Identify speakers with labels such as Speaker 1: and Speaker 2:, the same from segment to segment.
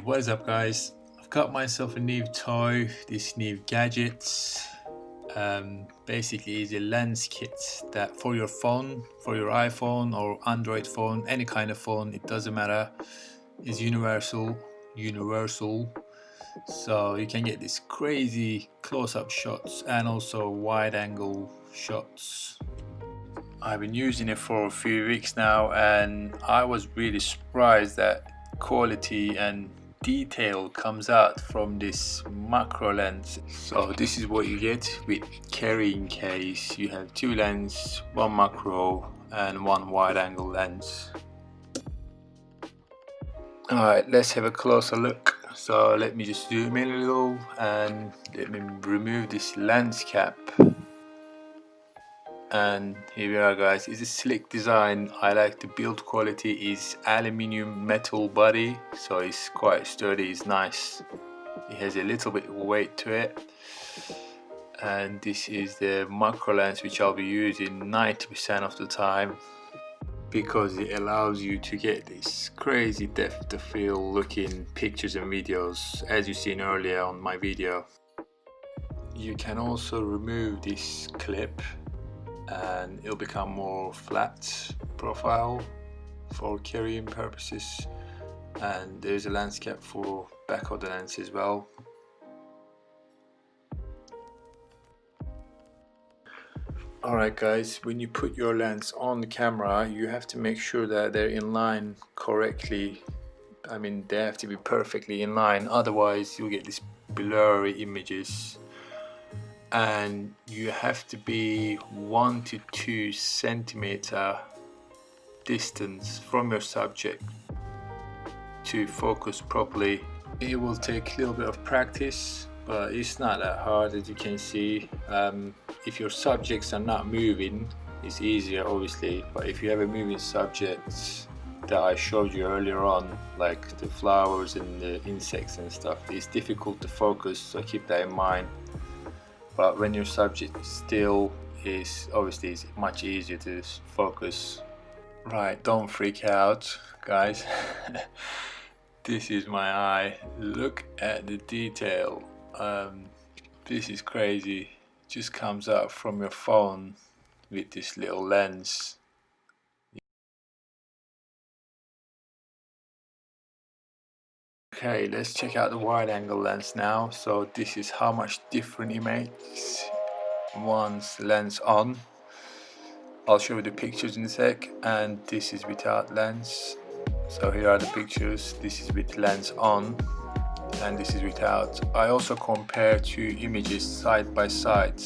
Speaker 1: What is up, guys? I've got myself a new toy, this new gadget. Basically is a lens kit that for your phone, for your iPhone or Android phone, any kind of phone, it doesn't matter, is universal. So you can get these crazy close-up shots and also wide angle shots. I've been using it for a few weeks now and I was really surprised that quality and detail comes out from this macro lens. So this is what you get with carrying case. You have two lenses, one macro and one wide angle lens. Alright, let's have a closer look. So let me just zoom in a little and let me remove this lens cap. And here we are, guys. It's a slick design. I like the build quality. Is aluminium metal body, so it's quite sturdy. It's nice. It has a little bit of weight to it. And this is the macro lens, which I'll be using 90% of the time, because it allows you to get this crazy depth of field looking pictures and videos, as you've seen earlier on my video. You can also remove this clip and it'll become more flat profile for carrying purposes, and there's a lens cap for back of the lens as well. Alright guys, when you put your lens on the camera, you have to make sure that they're in line correctly. I mean, they have to be perfectly in line, otherwise you'll get these blurry images. And you have to be 1 to 2 centimeter distance from your subject to focus properly. It will take a little bit of practice, but it's not that hard, as you can see. If your subjects are not moving, it's easier obviously, but if you have a moving subject that I showed you earlier on, like the flowers and the insects and stuff, it's difficult to focus, so keep that in mind. But when your subject still is, obviously it's much easier to focus. Right, don't freak out, guys. This is my eye. Look at the detail. This is crazy. It just comes out from your phone with this little lens. Okay, let's check out the wide angle lens now. So this is how much different it makes once lens on. I'll show you the pictures in a sec, and this is without lens. So here are the pictures. This is with lens on and this is without. I also compare two images side by side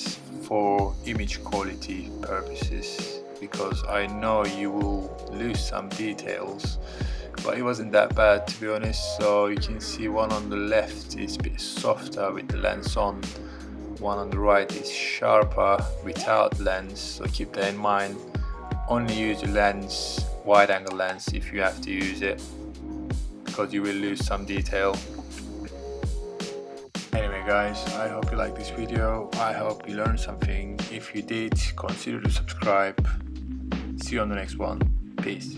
Speaker 1: for image quality purposes, because I know you will lose some details, but it wasn't that bad, to be honest. So you can see one on the left is a bit softer with the lens on, one on the right is sharper without lens, so keep that in mind. Only use the lens, wide angle lens, if you have to use it, because you will lose some detail. Anyway guys, I hope you like this video. I hope you learned something. If you did, consider to subscribe. See you on the next one. Peace.